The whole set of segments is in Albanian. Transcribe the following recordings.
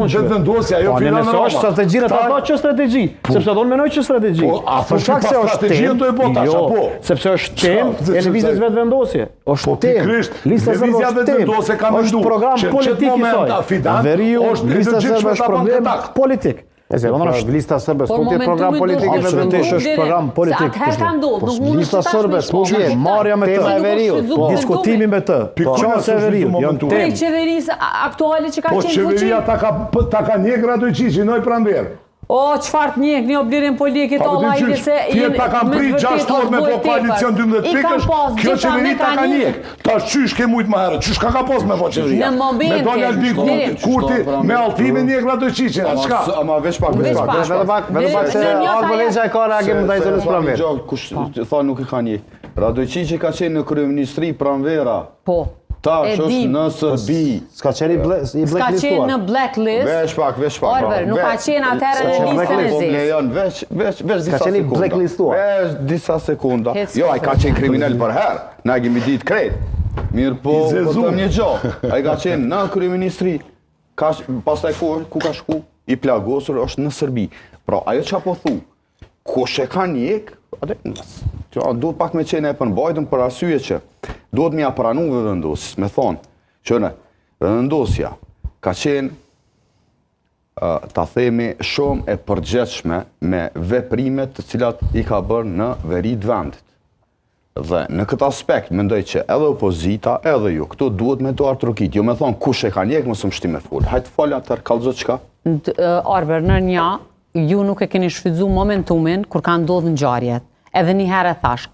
Vetë vendosja, ajo filan Roma. Po, është strategji, ata thonë që strategji, sepse do menoj që strategji. Po, a thonë që pas strategjin do e bota, po. Sepse është temë e lëvizjes vetë vendosje. Është temë. Lista serbe është temë. Është program politik i saj. Veriu, lista serbe është problem politik. Lista serbe s'po të program politik i vendosjes është program politik. Lista serbe s'po të marrja me të. Diskutimi me të. Çfarë Veriu? Tek qeverisë aktuale që ka qenë fuqi. Po qeveria ta ka njeh Radojqiçi, noi pranver. O, qëfar të njek një oblirin politikit Allah i se... Tjetë ta kam prit 6 orë me po koalicion 12 pikësh, kjo qeveri ta ka njek. Ta qysh ke mujtë më herë, qysh ka pas me po qeveria. Në momentin... Me Donjë Albin Kurti, me Altimi njek Radojqiçin, a qka? Ama veç pak se Arbëlegja e ka reagim ndaj zonës pranverë. Kush tha nuk i ka njek. Radojqiçi ka qenë në kryeministri pranvera. Po. Ta që është në Sërbi. S'ka qenë i blacklistuar. S'ka qenë në blacklist. Veç pak. Orber, nuk ka qenë atërë në listën e zezë. Veç disa qenë i sekunda. blacklistuar. Veç disa sekunda. Jo, ai ka qenë kriminal për herë. Na kemi ditë krejt. Mirë po të një gjohë. Ai ka qenë në kryeministri. Pastaj ku ka shku? I plagosur është në Sërbi. Pra, ajo që po thu, kush e ka njek, duhet pak me qenë e përmbajtën për arsye që duhet me ja pranu vendosjes, me thonë që në vendosja ka qenë, ta themi, shumë e përgjithshme me veprimet të cilat i ka bërë në veri të vendit. Dhe në këtë aspekt, mendoj që edhe opozita, edhe ju, këtu duhet me të artrokit, jo me thonë kush e ka njek, mësë më shti me full. Hajtë falja tërë, kalëzot qka? Arber, në një, ju nuk e keni shfrytzu momentumin kur ka ndodhë ngjarjet. Edhe një herë e thash,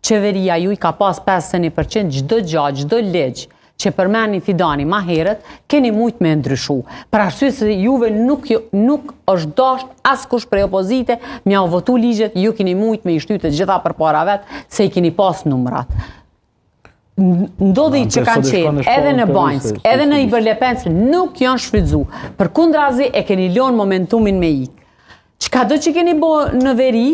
qeveria ju i ka pas 50% çdo gjatë, çdo ligj që përmeni Fidani ma herët, keni mujtë me ndryshu. Për arsye se juve nuk është dasht askush prej opozite, mja u votu ligjet, ju keni mujtë me i shtytë të gjitha për para vetë, se i keni pas numrat. Ndodhi që kanë qenë edhe në Banjsk, edhe në Iberlepensk, nuk janë shfrytzu. Përkundrazi e keni lënë momentumin me ikë. Çka do që keni bo në veri,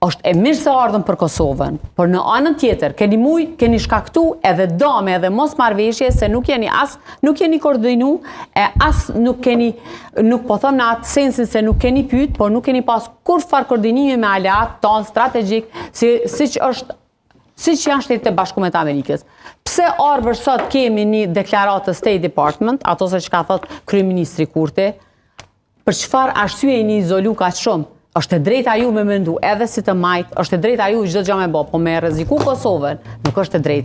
është e mirë se ardhën për Kosovën, por në anën tjetër, keni shkaktu edhe dame edhe mos marrëveshje se nuk jeni koordinu, e as nuk po thëm në atë sensin se nuk keni pyet, por nuk keni pas kur farë koordinimi me aleat tonë strategjik, si që janë Shtetet e Bashkuara të Amerikës. Pse Arber sot kemi një deklaratë të State Department, ato se që ka thot kryeministri Kurti, për çfarë arsye jeni izolu kaq shumë? Është e drejta ju me mendu edhe si të majtë, është e drejta ju çdo gjë me bë, po me rreziku Kosovën, nuk është e drejta.